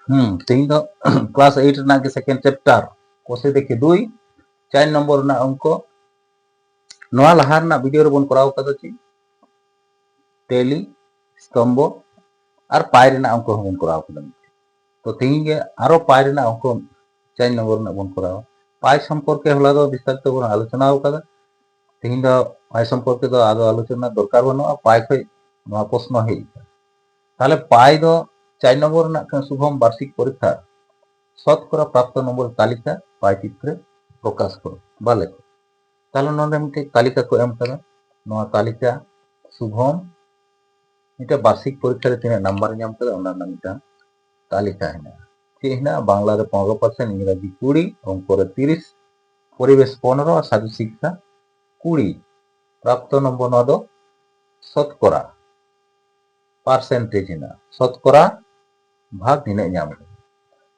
तेज दो क्लास 8 रना के second chapter कोसे देखे 2 4 नंबर रना अंक नोआ लहा रना वीडियो रे बन कराव कदा ची टेली स्तंभ और पाई रना अंक बन कराव कदा तो तेज के आरो पाई रना अंक 4 नंबर रना बन कराव पाई सम्पर्के हला दो विस्तारित बन आलोचना कदा तेज दो पाई सम्पर्के दो आदो आलोचना दरकार बनुआ पाई खय नोआ प्रश्न हेज ताहले पाई दो 4 नंबर रना शुभम वार्षिक परीक्षा शतकरा प्राप्त नंबर तालिका पाई चित्रे प्रकाश करो बाले ताहले नोंडे मिटे तालिका को एम करा नोआ तालिका शुभम मिटे वार्षिक परीक्षा रे तीना नंबर नाम करा ओना ना मिटा तालिका हेना चे हेना बांग्ला रे 15% इंग्रजी 20 अंक रे 30 परिवेश 15 और सामाजिक शिक्षा 20 प्राप्त नंबर नोआ दो शतकरा परसेंटेज हेना शतकरा भाग निने नाम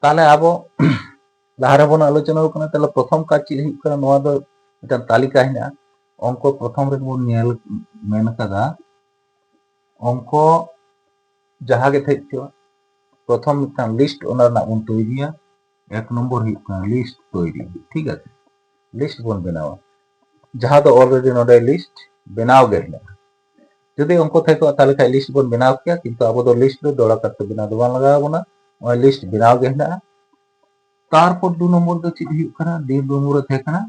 ताहले आबो लहारे बन आलोचना करना ताहले प्रथम काज ची हुई करा नोआ दो मिटा तालिका हेना अंक प्रथम रे बन नेल मेन कदा अंक जहां गे थेचो प्रथम मिटा लिस्ट ओना ना बन तैरिया एक नंबर हुई कना लिस्ट तैरी ठीक है लिस्ट बन बनावा जहां दो ऑलरेडी नोडे लिस्ट बनाव गे हेना जदि अंक थेको ताहले खाय लिस्ट बन बनाव किया किंतु आबो दो लिस्ट रे दोड़ा करते बनाव दो बांग लगा बना ओय लिस्ट बनाव गे हेना तारपर 2 नंबर दो ची हुई कना 2 नंबर थे कना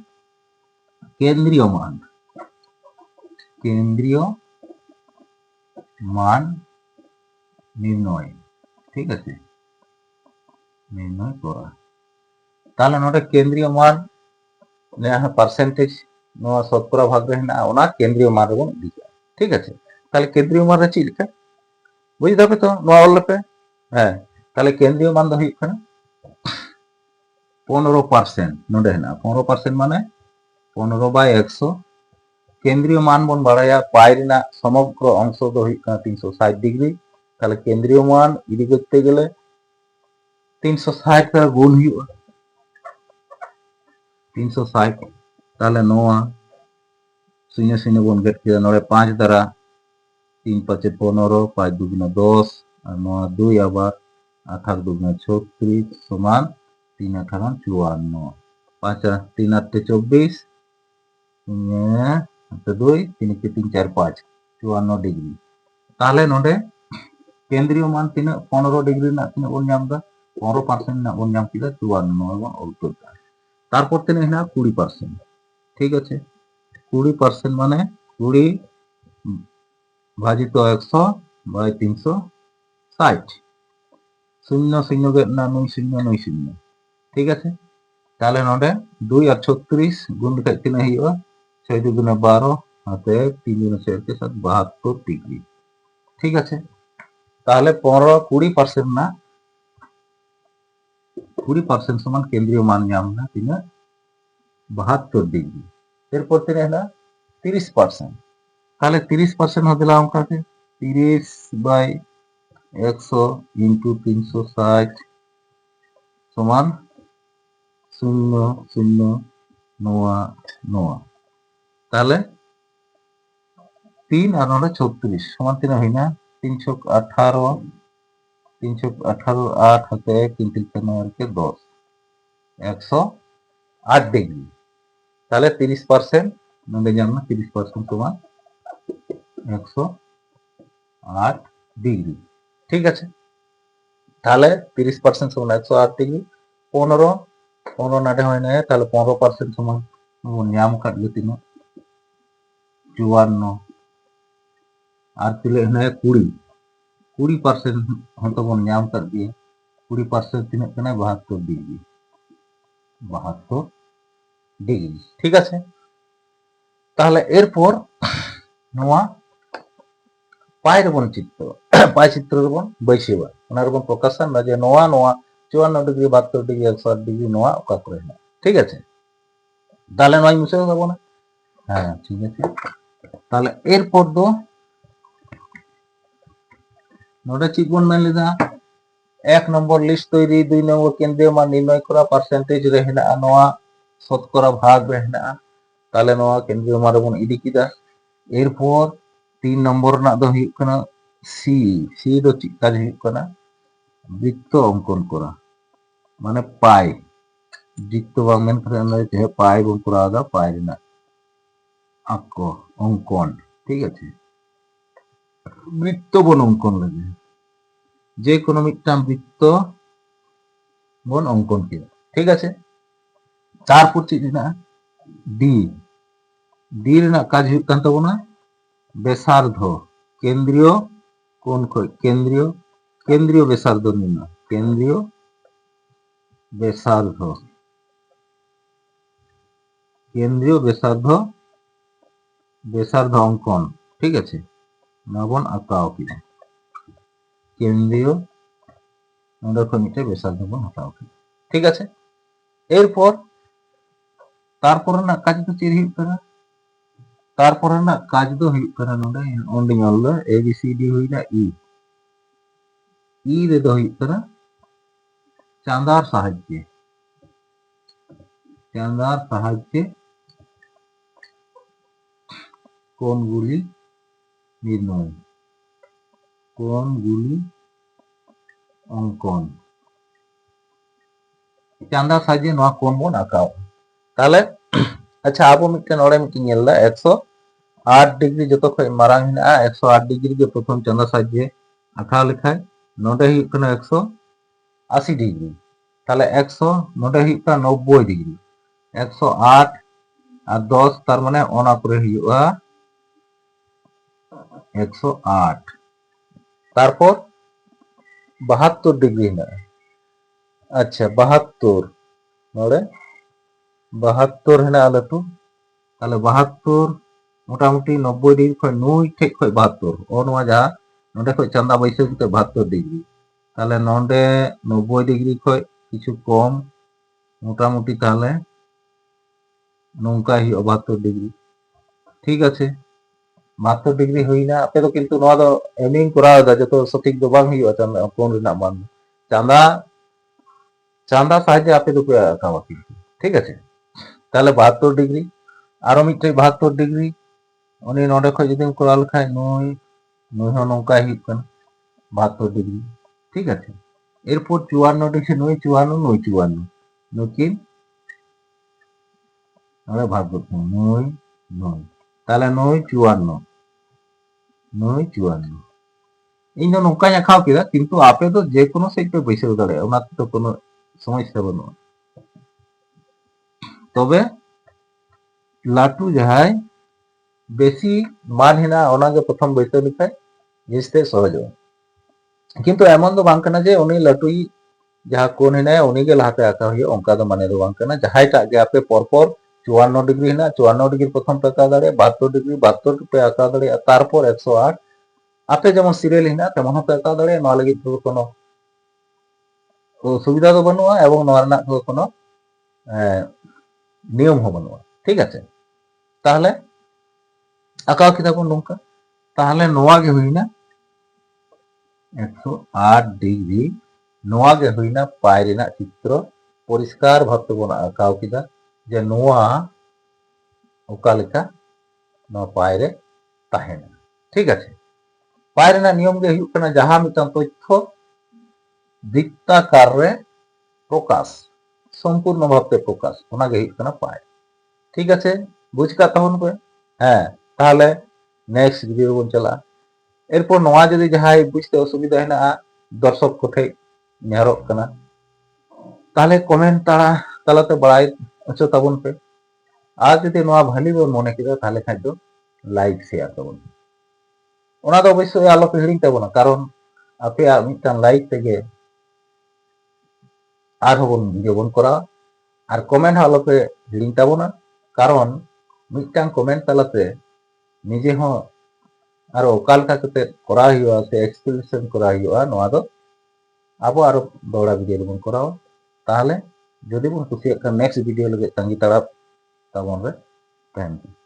केंद्रीय मान निर्णय ठीक है निर्णय करा ताहले नोडे केंद्रीय मान ने परसेंटेज नोआ शतकरा भाग रे हेना ओना केंद्रीय मान रे बन दिया ठीक है ताहले केंद्रीय मान रे ची लिखा बुझ दाबे तो नोआ ऑल पे हां ताहले केंद्रीय मान दो हुई कना 15% नोडे हेना 15% माने 15/100 केंद्रीय मान बन बाड़ाया पाई रेना समग्र अंश दो हुई कना 360 डिग्री ताहले केंद्रीय मान इदी करते गेले 360 का गुण हुई 360 ताहले नोआ शून्य शून्य बन गेट किया नोडे 5 द्वारा 3 5 15 5 2 10 और नोआ 2 आबार 8 2 36 समान 3 18 54 5 3 8 24 2 3 3 4 5 54 डिग्री ताहले नोडे केंद्रीय मान तीना 15 डिग्री ना तीना बन नाम दा 15% ना बन नाम किदा 54 बन ऑल करता तारपर तीना हेना 20% ठीक আছে 20% माने 20 भाजित 100 बाय 360 शून्य शून्य गे ना 9 शून्य 9 शून्य ठीक है ताहले नोडे 2 और 36 गुण लेखा तीना हुआ 6 2 12 हाते 3 2 6 के साथ 72 डिग्री ठीक है ताहले 15 20% ना 20% समान केंद्रीय मान नाम ना तीना 72 डिग्री एरपर तीना हेना 30% ताहले 30% हो दिला अंका के 30/100 इंटू 360 समान 0 0 9 9 ताहले 3 और नोडे 36 समान तीना होइना 318 318 8 हाते 3 3 9 के 10 108 डिग्री ताहले 30% नोडे जामना 30% समान 108 डिग्री ठीक है ताहले 30% समान 108 डिग्री 15 15 नाडे होय ना ताहले 15% समान नाम काट ले तीना 54 और तिले हेना 20% हम तो बन नाम काट दिए 20% तीना कना 72 डिग्री 72 डिग्री ठीक है ताहले एरपर नोआ पाई रे बन चित्र पाई चित्र रे बन बैसेबा ओना रे बन प्रकाशन ना जे नोआ नोआ 54 डिग्री 72 डिग्री 108 डिग्री नोआ ओका करे हेना ठीक है ताहले नोआ मुछे देबो ना हां ठीक है ताहले एरपर दो नोडे ची बन मेन लेदा 1 नंबर लिस्ट तैरी 2 नंबर केंद्रीय मान निर्णय करा परसेंटेज रे हेना नोआ शतकरा भाग रे हेना ताहले नोआ केंद्रीय मान रे बन इदी किदा एरपर 3 नंबर ना दो हुई कना सी सी दो ची काज हुई कना বৃত্ত অঙ্কন করা মানে পাই বৃত্ত বাং মেন ᱠᱟᱛᱮ আমরা যে পাই বন করা দা পাই ᱨᱮᱱᱟᱜ আঁকো অঙ্কন ঠিক আছে বৃত্ত বন অঙ্কন লাগে যে কোনো মিদটাং বৃত্ত বন অঙ্কন কিয়া ঠিক আছে তারপর চেদ হেনাᱜᱼᱟ ডি ডি ᱨᱮᱱᱟᱜ কাজ ᱦᱩᱭᱩᱜ ᱠᱟᱱ ᱛᱟᱵᱚᱱᱟ ব্যাসার্ধ কেন্দ্রীয় কোণ খয় কেন্দ্রীয় ব্যাসার্ধ নির্ণয় কেন্দ্রীয় ব্যাসার্ধ ব্যাসার্ধ অঙ্কন ঠিক আছে নবন আঁকাও কিনা কেন্দ্রীয় নন্ডে খয় মিদᱴᱮᱡ ব্যাসার্ধ বন হাতাও কিনা ঠিক আছে এরপর তারপর ᱨᱮᱱᱟᱜ কাজ ᱫᱚ ᱪᱮᱫ ᱦᱩᱭᱩᱜ ᱠᱟᱱᱟ তারপর ᱨᱮᱱᱟᱜ কাজ ᱫᱚ ᱦᱩᱭᱩᱜ ᱠᱟᱱᱟ ᱱᱚᱰᱮ ᱚᱞ ᱫᱟ এ বি সি ডি ᱦᱩᱭᱱᱟ ই রেᱫᱚ ᱦᱩᱭᱩᱜ ᱠᱟᱱᱟ চাঁদার সাহায্যে কোণগুলি নির্ণয় কোণগুলি অঙ্কন চাঁদার সাহায্যে নয়া কোণ বন আঁকাও তাহলে আচ্ছা আবো মিদᱴᱮᱱ ᱱᱚᱰᱮ মিদᱴᱮᱱ ᱧᱮᱞ ᱫᱟ 108 ডিগ্রি যত খয় মারাং হেনাᱜᱼᱟ 108 ডিগ্রি ᱜᱮ প্রথম চাঁদা সাহায্যে আঁকাও লেখায় নᱰᱮ ᱦᱩᱭᱩᱜ ᱠᱟᱱᱟ 180 ডিগ্রি তাহলে 100 নᱰᱮ ᱦᱩᱭᱩᱜ ᱠᱟᱱᱟ 90 ডিগ্রি 108 আর 10 তার মানে অনা করে ᱦᱩᱭᱩᱜᱼᱟ 108 তারপর 72 ডিগ্রি হেনাᱜᱼᱟ আচ্ছা 72 নডে 72 হেনাᱜᱼᱟ লাটু তাহলে 72 মোটামুটি 90 ডিগ্রি খয় নুই ঠেক খয় 72 ও নোয়া যা নডে খয় চাঁদা বৈশাখ তে 72 ডিগ্রি তাহলে নডে 90 ডিগ্রি খয় কিছু কম মোটামুটি তাহলে নৌকা হুᱭᱩᱜᱼᱟ 72 ডিগ্রি ঠিক আছে 72 ডিগ্রি হইনা আপনি তো কিন্তু নোয়া দো এমনি করাও দা যত সঠিক দো বাং হুᱭᱩᱜᱼᱟ চাঁদা কোণ রেনাᱜ মান চাঁদা সাহায্যে আপনি তো আঁকাওয়া কিন্তু ঠিক আছে তাহলে 72 ডিগ্রি আরো মিদᱴᱮᱡ 72 ডিগ্রি উনি নডে খয় যদি করা লেখায় নুই হন নৌকা হুᱭᱩᱜ কানা 72 ডিগ্রি ঠিক আছে এরপর 54 ডিগ্রি নুই 54 নুকিন আমরা ভাগ করব নুই তাহলে নুই 54 ᱤᱧ ᱫᱚ ᱱᱚᱝᱠᱟᱧ ᱟᱸᱠᱟᱣ ᱠᱮᱫᱟ ᱠᱤᱱᱛᱩ ᱟᱯᱮ ᱫᱚ ᱡᱮ ᱠᱳᱱᱳ ᱥᱮᱫ ᱯᱮ ᱵᱟᱹᱭᱥᱟᱹᱣ ᱫᱟᱲᱮᱭᱟᱜᱼᱟ ᱚᱱᱟ ᱛᱮᱫᱚ কোনো সমস্যা বানুᱜᱼᱟ তবে লাটু যাহাই বেশি মান হেনাᱜᱼᱟ ওনাগে প্রথম বৈশাᱣ লেখায় জিনিসতে সহজᱚᱜᱼᱟ কিন্তু এমন তো বাং কানা যে উনি লাটুই যাহা কোণ হেনায় উনিগে লাহাতে আঁকা হুᱭᱩᱜᱼᱟ অঙ্কা ᱫᱚ মানে ᱫᱚ বাং কানা যাহাইᱴᱟᱜ ᱜᱮ আপে পরপর 54 ডিগ্রি হেনাᱜᱼᱟ 54 ডিগ্রি প্রথম পে আঁকা দাঁড়ায় 72 ডিগ্রি 72 পে আঁকা দাঁড়ায় তারপর 108 আপে যেমন সিরিয়াল হেনাᱜᱼᱟ তেমন হতে আঁকা দাঁড়ায় নোয়া লাগি তো কোনো সুবিধা তো বানুᱜᱼᱟ এবং নোয়া রেনাᱜ তো কোনো নিয়ম হো বানুᱜᱼᱟ ঠিক আছে তাহলে আঁকাও কিদা বন নৌকা তাহলে নোয়া গে হইনা 108 ডিগ্রি নোয়া গে হইনা পাই রেনাᱜ চিত্র পরিষ্কার ভাবে বন আঁকাও কিদা যে নোয়া ওকা লেখা নোয়া পাই রে তাহেনা ঠিক আছে পাই রেনাᱜ নিয়ম গে হুᱭᱩᱜ কানা যাহা মিদᱴᱟᱝ তথ্য বৃত্তাকার রে প্রকাশ সম্পূর্ণ ভাবে প্রকাশ ওনা গে হুᱭᱩᱜ কানা পাই ঠিক আছে বুঝ কা তাহন পে হ্যাঁ তাহলে নেক্সট ভিডিও বন চালা এরপর নোয়া যদি যাহাই বুঝতে অসুবিধা হেনাᱜᱼᱟ দর্শক কোঠে নেহরক কানা তাহলে কমেন্ট তালাতে বাড়াই অচো তাবন পে আর যদি নোয়া ভালি বন মনে কিদা তাহলে খাই দো লাইক শেয়ার তাবন ওনা তো অবশ্যই আলো পে হিড়িং তাবনা কারণ আপে মিদটাং লাইক তেগে আর হবন ভিডিও বন করা আর কমেন্ট আলো পে হিড়িং তাবনা কারণ মিদটাং কমেন্ট তালাতে নিজে হো আর ওকা লেখা কাতে করা হুᱭᱩᱜᱼᱟ সে এক্সপ্লেনেশন করা হুᱭᱩᱜᱼᱟ নোয়া দো আবো আরো দৌড়া ভিডিও বন করাও তাহলে যদি বন কুসিয়াক খান নেক্সট ভিডিও লগে তাঙ্গি তাড়া তাবন রে থ্যাংক ইউ